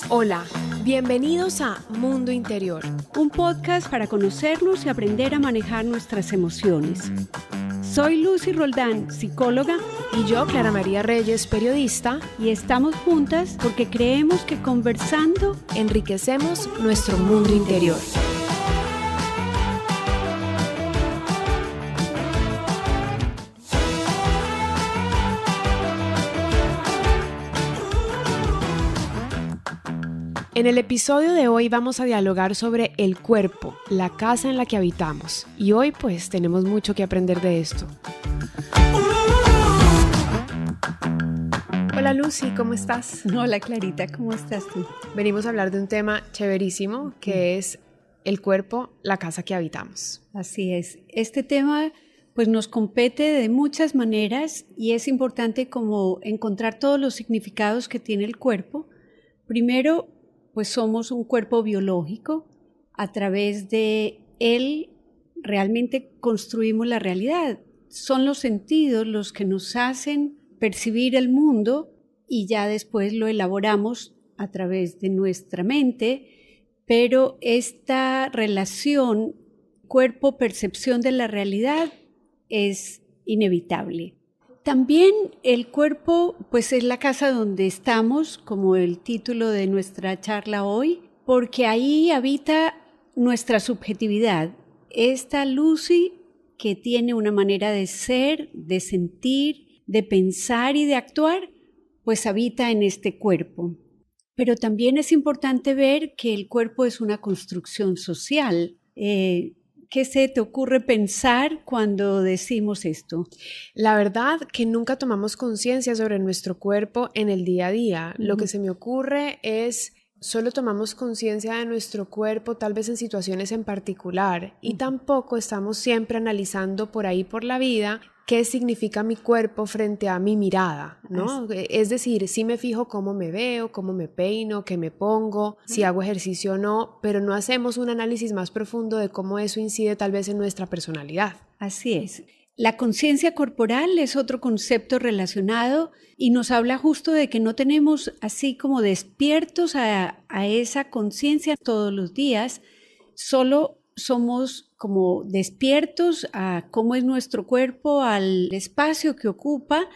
Hola, bienvenidos a Mundo Interior, un podcast para conocernos y aprender a manejar nuestras emociones. Soy Lucy Roldán, psicóloga, y yo, Clara María Reyes, periodista, y estamos juntas porque creemos que conversando enriquecemos nuestro mundo interior. En el episodio de hoy vamos a dialogar sobre el cuerpo, la casa en la que habitamos. Y hoy pues tenemos mucho que aprender de esto. Hola Lucy, ¿cómo estás? Hola Clarita, ¿cómo estás tú? Venimos a hablar de un tema chéverísimo que es el cuerpo, la casa que habitamos. Así es. Este tema pues nos compete de muchas maneras y es importante como encontrar todos los significados que tiene el cuerpo. Primero, pues somos un cuerpo biológico, a través de él realmente construimos la realidad. Son los sentidos los que nos hacen percibir el mundo y ya después lo elaboramos a través de nuestra mente, pero esta relación cuerpo-percepción de la realidad es inevitable. También el cuerpo pues es la casa donde estamos, como el título de nuestra charla hoy, porque ahí habita nuestra subjetividad. Esta Lucy que tiene una manera de ser, de sentir, de pensar y de actuar, pues habita en este cuerpo. Pero también es importante ver que el cuerpo es una construcción social. ¿Qué se te ocurre pensar cuando decimos esto? La verdad que nunca tomamos conciencia sobre nuestro cuerpo en el día a día. Lo que se me ocurre es, solo tomamos conciencia de nuestro cuerpo tal vez en situaciones en particular y tampoco estamos siempre analizando por ahí por la vida qué significa mi cuerpo frente a mi mirada, ¿no? Es decir, sí me fijo cómo me veo, cómo me peino, qué me pongo, si hago ejercicio o no, pero no hacemos un análisis más profundo de cómo eso incide tal vez en nuestra personalidad. Así es. La conciencia corporal es otro concepto relacionado y nos habla justo de que no tenemos así como despiertos a esa conciencia todos los días, solo somos como despiertos a cómo es nuestro cuerpo, al espacio que ocupa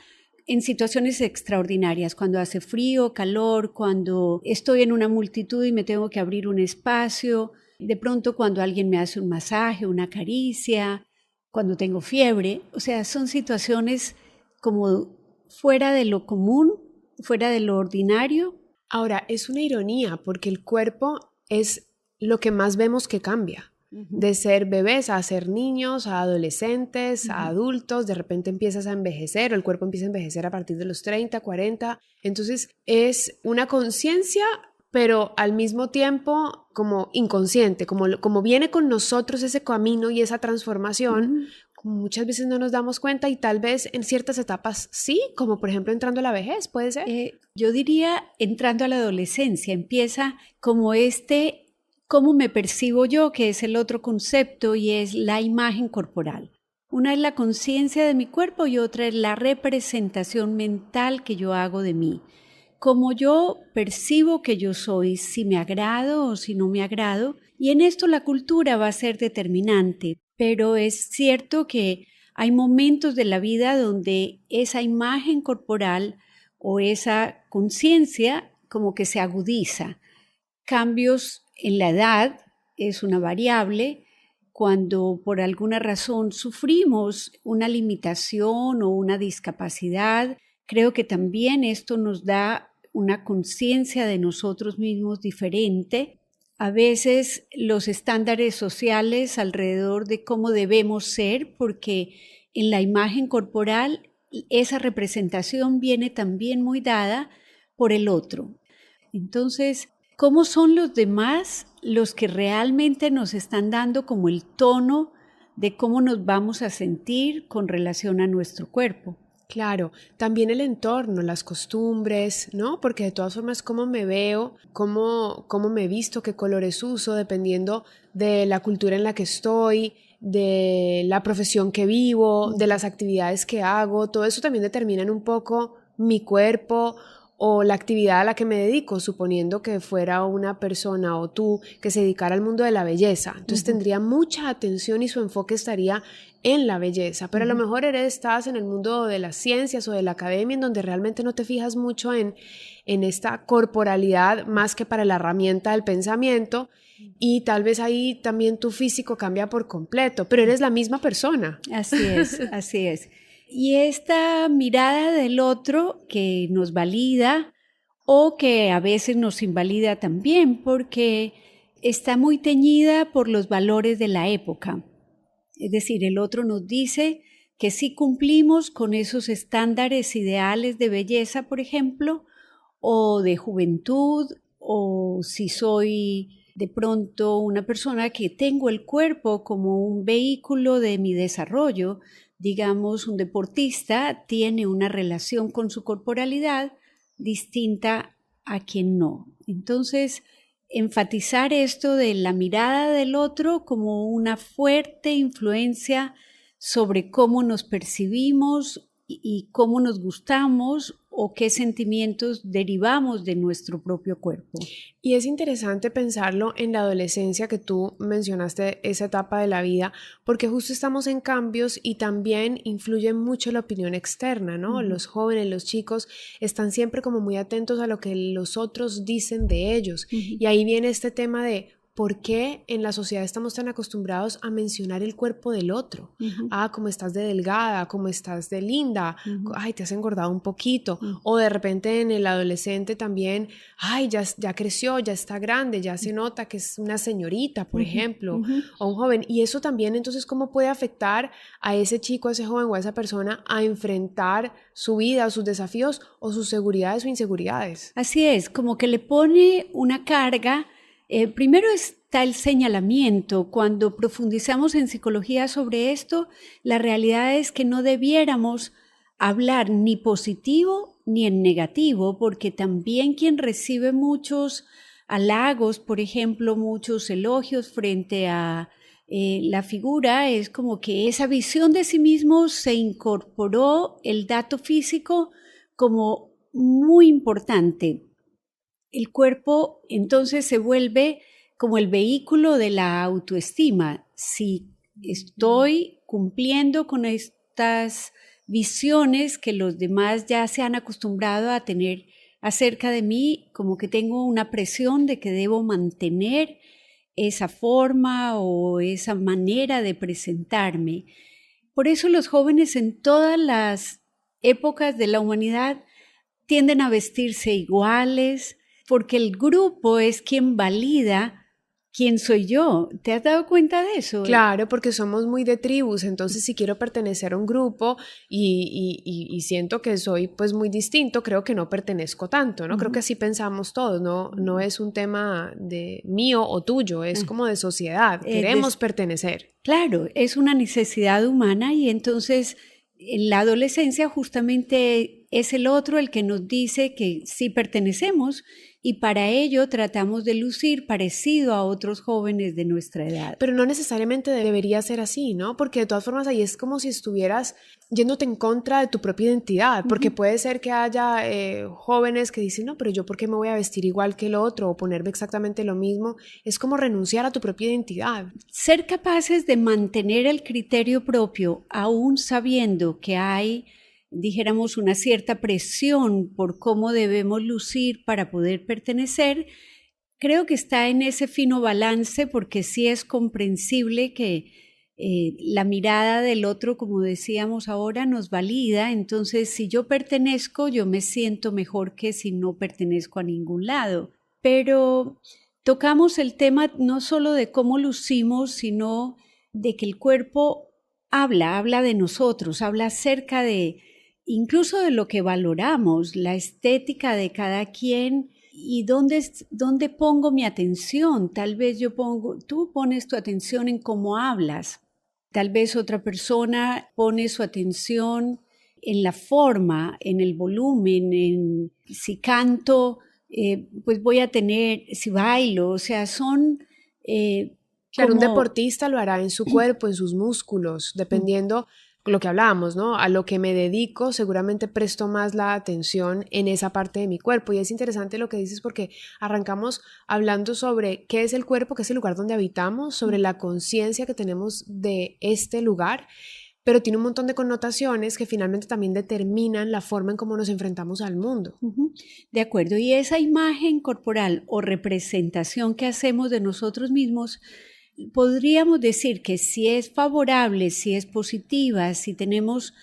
en situaciones extraordinarias, cuando hace frío, calor, cuando estoy en una multitud y me tengo que abrir un espacio, de pronto cuando alguien me hace un masaje, una caricia, cuando tengo fiebre. O sea, son situaciones como fuera de lo común, fuera de lo ordinario. Ahora, es una ironía porque el cuerpo es lo que más vemos que cambia. De ser bebés a ser niños, a adolescentes, a adultos, de repente empiezas a envejecer, o el cuerpo empieza a envejecer a partir de los 30, 40. Entonces es una conciencia, pero al mismo tiempo como inconsciente, como viene con nosotros ese camino y esa transformación, muchas veces no nos damos cuenta y tal vez en ciertas etapas sí, como por ejemplo entrando a la vejez, ¿puede ser? Yo diría entrando a la adolescencia, empieza como cómo me percibo yo, que es el otro concepto y es la imagen corporal. Una es la conciencia de mi cuerpo y otra es la representación mental que yo hago de mí. Cómo yo percibo que yo soy, si me agrado o si no me agrado. Y en esto la cultura va a ser determinante. Pero es cierto que hay momentos de la vida donde esa imagen corporal o esa conciencia como que se agudiza. Cambios en la edad es una variable. Cuando por alguna razón sufrimos una limitación o una discapacidad, creo que también esto nos da una conciencia de nosotros mismos diferente. A veces los estándares sociales alrededor de cómo debemos ser, porque en la imagen corporal esa representación viene también muy dada por el otro. Entonces, ¿cómo son los demás los que realmente nos están dando como el tono de cómo nos vamos a sentir con relación a nuestro cuerpo? Claro, también el entorno, las costumbres, ¿no? Porque de todas formas, cómo me veo, cómo me visto, qué colores uso, dependiendo de la cultura en la que estoy, de la profesión que vivo, de las actividades que hago, todo eso también determina un poco mi cuerpo o la actividad a la que me dedico, suponiendo que fuera una persona o tú que se dedicara al mundo de la belleza. Entonces tendría mucha atención y su enfoque estaría en la belleza, pero a lo mejor estás en el mundo de las ciencias o de la academia en donde realmente no te fijas mucho en esta corporalidad más que para la herramienta del pensamiento, y tal vez ahí también tu físico cambia por completo, pero eres la misma persona. Así es, así es. Y esta mirada del otro que nos valida o que a veces nos invalida también porque está muy teñida por los valores de la época. Es decir, el otro nos dice que si cumplimos con esos estándares ideales de belleza, por ejemplo, o de juventud, o si soy de pronto una persona que tengo el cuerpo como un vehículo de mi desarrollo. Digamos, un deportista tiene una relación con su corporalidad distinta a quien no. Entonces, enfatizar esto de la mirada del otro como una fuerte influencia sobre cómo nos percibimos y cómo nos gustamos o qué sentimientos derivamos de nuestro propio cuerpo. Y es interesante pensarlo en la adolescencia, que tú mencionaste esa etapa de la vida, porque justo estamos en cambios y también influye mucho la opinión externa, ¿no? Los jóvenes, los chicos están siempre como muy atentos a lo que los otros dicen de ellos. Y ahí viene este tema de ¿por qué en la sociedad estamos tan acostumbrados a mencionar el cuerpo del otro? Cómo estás de delgada, cómo estás de linda, ay, te has engordado un poquito. O de repente en el adolescente también, ay, ya creció, ya está grande, ya se nota que es una señorita, por ejemplo, o un joven. Y eso también, entonces, ¿cómo puede afectar a ese chico, a ese joven o a esa persona a enfrentar su vida, sus desafíos o sus seguridades o inseguridades? Así es, como que le pone una carga. Primero está el señalamiento. Cuando profundizamos en psicología sobre esto, la realidad es que no debiéramos hablar ni positivo ni en negativo, porque también quien recibe muchos halagos, por ejemplo, muchos elogios frente a la figura, es como que esa visión de sí mismo se incorporó el dato físico como muy importante. El cuerpo entonces se vuelve como el vehículo de la autoestima. Si estoy cumpliendo con estas visiones que los demás ya se han acostumbrado a tener acerca de mí, como que tengo una presión de que debo mantener esa forma o esa manera de presentarme. Por eso los jóvenes en todas las épocas de la humanidad tienden a vestirse iguales, porque el grupo es quien valida quién soy yo. ¿Te has dado cuenta de eso? Claro, porque somos muy de tribus, entonces si quiero pertenecer a un grupo y siento que soy pues muy distinto, creo que no pertenezco tanto, ¿no? Creo que así pensamos todos, no es un tema de mío o tuyo, es como de sociedad, queremos pertenecer. Claro, es una necesidad humana y entonces en la adolescencia justamente es el otro el que nos dice que sí pertenecemos y para ello tratamos de lucir parecido a otros jóvenes de nuestra edad. Pero no necesariamente debería ser así, ¿no? Porque de todas formas ahí es como si estuvieras yéndote en contra de tu propia identidad, porque puede ser que haya jóvenes que dicen, no, pero yo ¿por qué me voy a vestir igual que el otro o ponerme exactamente lo mismo? Es como renunciar a tu propia identidad. Ser capaces de mantener el criterio propio, aún sabiendo que hay, dijéramos, una cierta presión por cómo debemos lucir para poder pertenecer, creo que está en ese fino balance, porque sí es comprensible que la mirada del otro, como decíamos ahora, nos valida. Entonces, si yo pertenezco, yo me siento mejor que si no pertenezco a ningún lado. Pero tocamos el tema no solo de cómo lucimos, sino de que el cuerpo habla de nosotros, habla acerca de incluso de lo que valoramos, la estética de cada quien y dónde pongo mi atención. Tal vez tú pones tu atención en cómo hablas, tal vez otra persona pone su atención en la forma, en el volumen, en si canto, pues voy a tener, si bailo, o sea, son... Claro, un deportista lo hará en su cuerpo, en sus músculos, dependiendo lo que hablábamos, ¿no? A lo que me dedico, seguramente presto más la atención en esa parte de mi cuerpo. Y es interesante lo que dices porque arrancamos hablando sobre qué es el cuerpo, qué es el lugar donde habitamos, sobre la conciencia que tenemos de este lugar, pero tiene un montón de connotaciones que finalmente también determinan la forma en cómo nos enfrentamos al mundo. De acuerdo, y esa imagen corporal o representación que hacemos de nosotros mismos, podríamos decir que si es favorable, si es positiva, si tenemos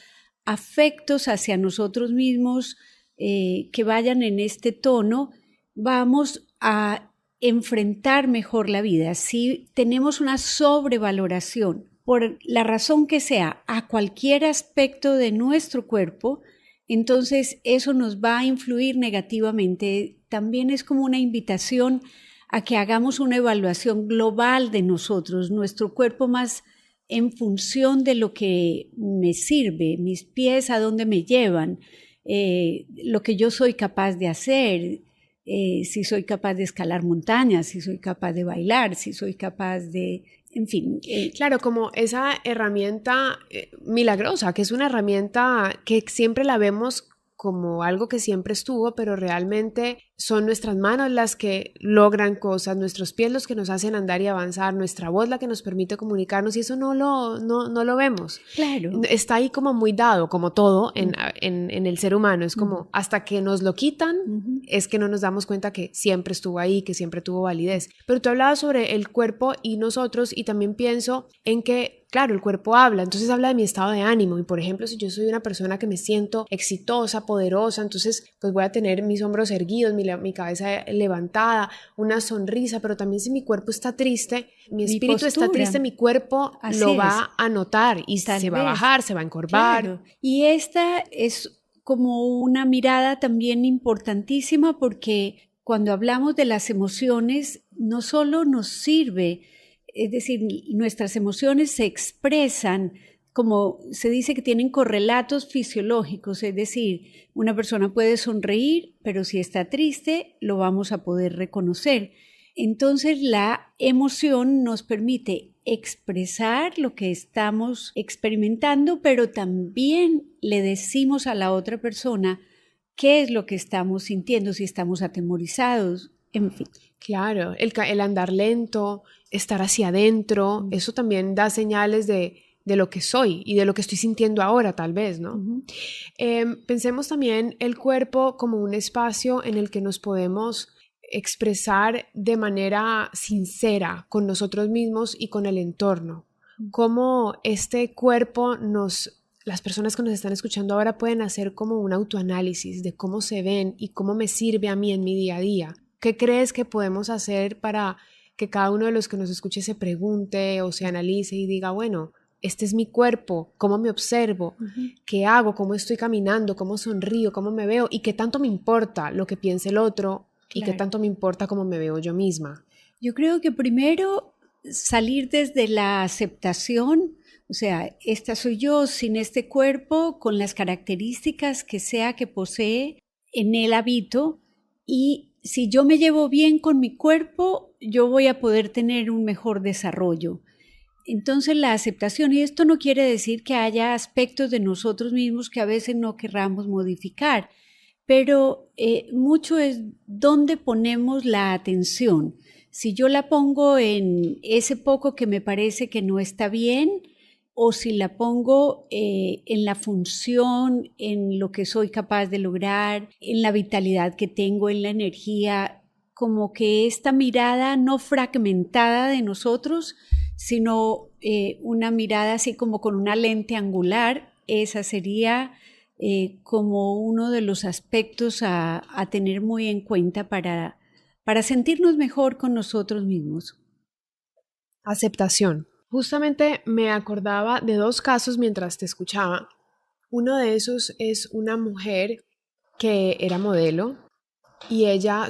afectos hacia nosotros mismos que vayan en este tono, vamos a enfrentar mejor la vida. Si tenemos una sobrevaloración, por la razón que sea, a cualquier aspecto de nuestro cuerpo, entonces eso nos va a influir negativamente. También es como una invitación a que hagamos una evaluación global de nosotros, nuestro cuerpo más en función de lo que me sirve, mis pies a dónde me llevan, lo que yo soy capaz de hacer, si soy capaz de escalar montañas, si soy capaz de bailar, si soy capaz de... En fin. Claro, como esa herramienta milagrosa, que es una herramienta que siempre la vemos como algo que siempre estuvo, pero realmente son nuestras manos las que logran cosas, nuestros pies los que nos hacen andar y avanzar, nuestra voz la que nos permite comunicarnos y eso no lo vemos. Claro. Está ahí como muy dado, como todo en el ser humano, es como hasta que nos lo quitan, es que no nos damos cuenta que siempre estuvo ahí, que siempre tuvo validez. Pero tú hablabas sobre el cuerpo y nosotros y también pienso en que claro, el cuerpo habla, entonces habla de mi estado de ánimo y por ejemplo si yo soy una persona que me siento exitosa, poderosa, entonces pues voy a tener mis hombros erguidos, mi cabeza levantada, una sonrisa, pero también si mi cuerpo está triste, mi espíritu está triste, mi cuerpo lo va a notar y se va a bajar, se va a encorvar. Claro. Y esta es como una mirada también importantísima porque cuando hablamos de las emociones no solo nos sirve, es decir, nuestras emociones se expresan como se dice que tienen correlatos fisiológicos, es decir, una persona puede sonreír, pero si está triste, lo vamos a poder reconocer. Entonces, la emoción nos permite expresar lo que estamos experimentando, pero también le decimos a la otra persona qué es lo que estamos sintiendo, si estamos atemorizados, en fin. Claro, el andar lento, estar hacia adentro, eso también da señales de lo que soy y de lo que estoy sintiendo ahora, tal vez, ¿no? Pensemos también el cuerpo como un espacio en el que nos podemos expresar de manera sincera con nosotros mismos y con el entorno. Cómo este cuerpo las personas que nos están escuchando ahora pueden hacer como un autoanálisis de cómo se ven y cómo me sirve a mí en mi día a día. ¿Qué crees que podemos hacer para que cada uno de los que nos escuche se pregunte o se analice y diga, bueno, este es mi cuerpo, cómo me observo, qué hago, cómo estoy caminando, cómo sonrío, cómo me veo y qué tanto me importa lo que piense el otro y qué tanto me importa cómo me veo yo misma? Yo creo que primero salir desde la aceptación, o sea, esta soy yo sin este cuerpo, con las características que sea que posee, en él habito y si yo me llevo bien con mi cuerpo, yo voy a poder tener un mejor desarrollo. Entonces la aceptación, y esto no quiere decir que haya aspectos de nosotros mismos que a veces no querramos modificar, pero mucho es dónde ponemos la atención. Si yo la pongo en ese poco que me parece que no está bien, o si la pongo en la función, en lo que soy capaz de lograr, en la vitalidad que tengo, en la energía, como que esta mirada no fragmentada de nosotros, sino una mirada así como con una lente angular, esa sería como uno de los aspectos a tener muy en cuenta para sentirnos mejor con nosotros mismos. Aceptación. Justamente me acordaba de dos casos mientras te escuchaba. Uno de esos es una mujer que era modelo y ella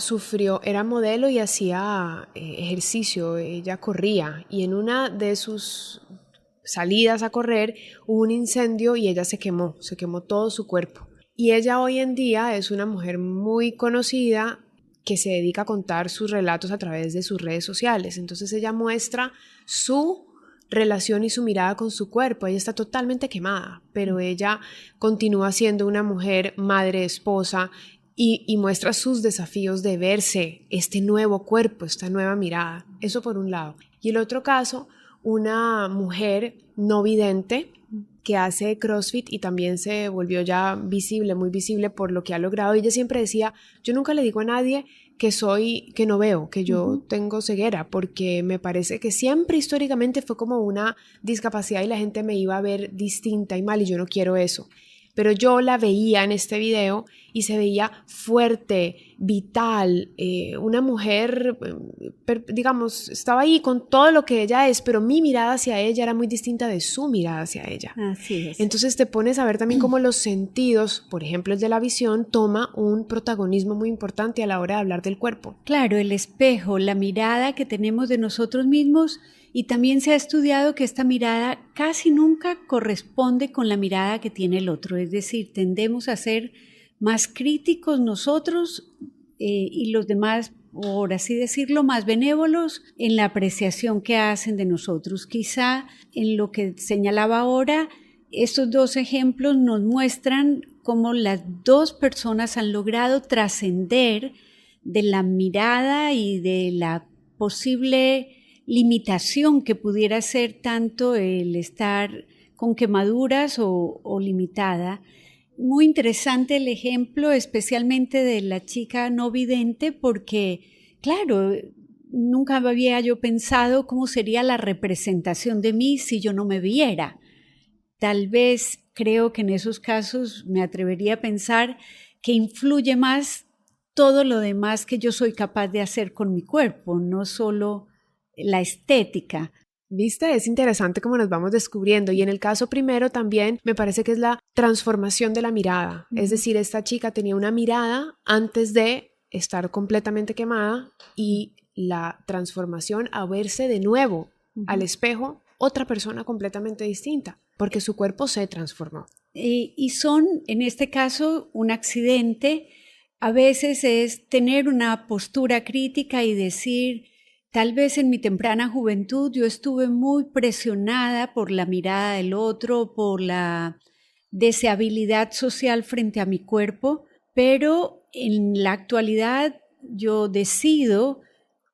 era modelo y hacía ejercicio, ella corría y en una de sus salidas a correr hubo un incendio y ella se quemó todo su cuerpo. Y ella hoy en día es una mujer muy conocida que se dedica a contar sus relatos a través de sus redes sociales. Entonces ella muestra su relación y su mirada con su cuerpo. Ella está totalmente quemada, pero ella continúa siendo una mujer, madre, esposa, y muestra sus desafíos de verse este nuevo cuerpo, esta nueva mirada. Eso por un lado. Y el otro caso, una mujer no vidente que hace CrossFit y también se volvió ya visible, muy visible por lo que ha logrado. Ella siempre decía, yo nunca le digo a nadie que no veo, que yo tengo ceguera, porque me parece que siempre históricamente fue como una discapacidad y la gente me iba a ver distinta y mal, y yo no quiero eso. Pero yo la veía en este video y se veía fuerte, vital, una mujer, digamos, estaba ahí con todo lo que ella es, pero mi mirada hacia ella era muy distinta de su mirada hacia ella. Así es. Entonces te pones a ver también cómo los sentidos, por ejemplo el de la visión, toma un protagonismo muy importante a la hora de hablar del cuerpo. Claro, el espejo, la mirada que tenemos de nosotros mismos. Y también se ha estudiado que esta mirada casi nunca corresponde con la mirada que tiene el otro. Es decir, tendemos a ser más críticos nosotros y los demás, por así decirlo, más benévolos en la apreciación que hacen de nosotros. Quizá en lo que señalaba ahora, estos dos ejemplos nos muestran cómo las dos personas han logrado trascender de la mirada y de la posible limitación que pudiera ser tanto el estar con quemaduras o limitada. Muy interesante el ejemplo, especialmente de la chica no vidente, porque, claro, nunca había yo pensado cómo sería la representación de mí si yo no me viera. Tal vez creo que en esos casos me atrevería a pensar que influye más todo lo demás que yo soy capaz de hacer con mi cuerpo, no solo la estética. ¿Viste? Es interesante cómo nos vamos descubriendo, y en el caso primero también me parece que es la transformación de la mirada. Es decir, esta chica tenía una mirada antes de estar completamente quemada y la transformación a verse de nuevo al espejo, otra persona completamente distinta, porque su cuerpo se transformó. Y son, en este caso, un accidente. A veces es tener una postura crítica y decir, tal vez en mi temprana juventud yo estuve muy presionada por la mirada del otro, por la deseabilidad social frente a mi cuerpo, pero en la actualidad yo decido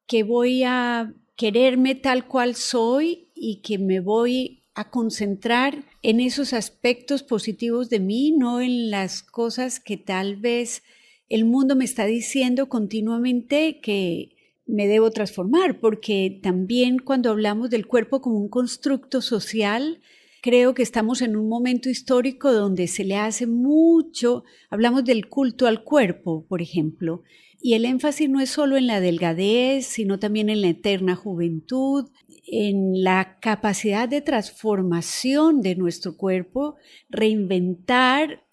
que voy a quererme tal cual soy y que me voy a concentrar en esos aspectos positivos de mí, no en las cosas que tal vez el mundo me está diciendo continuamente que me debo transformar, porque también cuando hablamos del cuerpo como un constructo social, creo que estamos en un momento histórico donde se le hace mucho, hablamos del culto al cuerpo, por ejemplo, y el énfasis no es solo en la delgadez, sino también en la eterna juventud, en la capacidad de transformación de nuestro cuerpo, reinventar.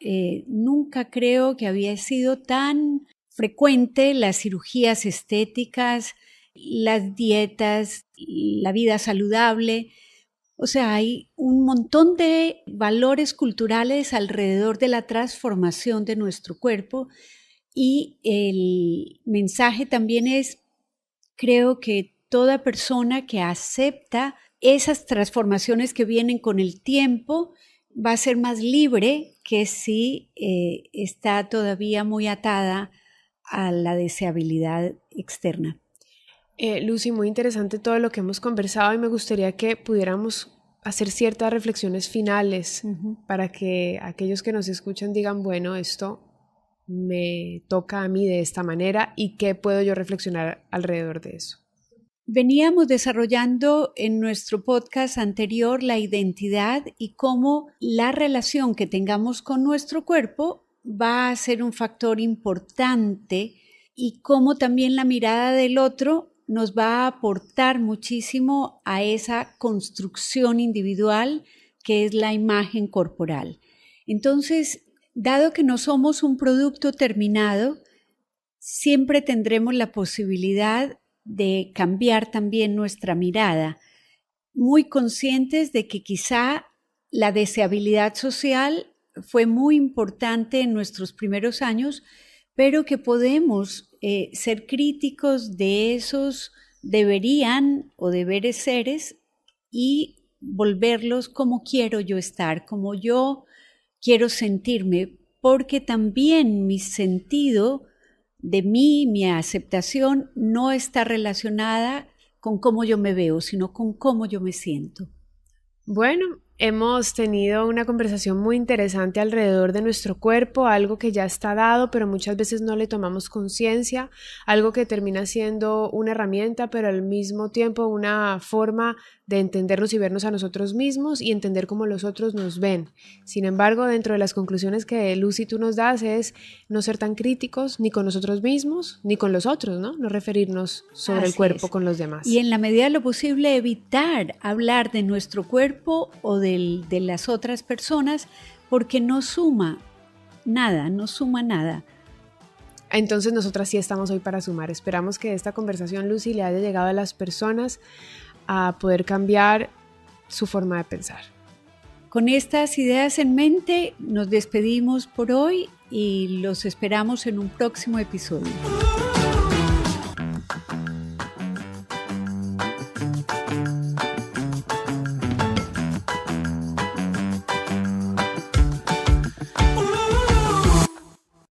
Nunca creo que había sido tan frecuente las cirugías estéticas, las dietas, la vida saludable. O sea, hay un montón de valores culturales alrededor de la transformación de nuestro cuerpo, y el mensaje también es, creo que toda persona que acepta esas transformaciones que vienen con el tiempo va a ser más libre que si está todavía muy atada a la deseabilidad externa. Lucy, muy interesante todo lo que hemos conversado, y me gustaría que pudiéramos hacer ciertas reflexiones finales para que aquellos que nos escuchan digan, bueno, esto me toca a mí de esta manera y qué puedo yo reflexionar alrededor de eso. Veníamos desarrollando en nuestro podcast anterior la identidad y cómo la relación que tengamos con nuestro cuerpo va a ser un factor importante, y cómo también la mirada del otro nos va a aportar muchísimo a esa construcción individual que es la imagen corporal. Entonces, dado que no somos un producto terminado, siempre tendremos la posibilidad de cambiar también nuestra mirada, muy conscientes de que quizá la deseabilidad social fue muy importante en nuestros primeros años, pero que podemos ser críticos de esos deberían o deberes seres y volverlos como quiero yo estar, como yo quiero sentirme, porque también mi sentido de mí, mi aceptación, no está relacionada con cómo yo me veo, sino con cómo yo me siento. Bueno, hemos tenido una conversación muy interesante alrededor de nuestro cuerpo, algo que ya está dado, pero muchas veces no le tomamos conciencia, algo que termina siendo una herramienta, pero al mismo tiempo una forma de entendernos y vernos a nosotros mismos y entender cómo los otros nos ven. Sin embargo, dentro de las conclusiones que Lucy tú nos das es no ser tan críticos ni con nosotros mismos ni con los otros, ¿no? No referirnos sobre el cuerpo con los demás. Y en la medida de lo posible evitar hablar de nuestro cuerpo o de las otras personas, porque no suma nada. Entonces nosotras sí estamos hoy para sumar. Esperamos que esta conversación, Lucy, le haya llegado a las personas a poder cambiar su forma de pensar. Con estas ideas en mente, nos despedimos por hoy y los esperamos en un próximo episodio.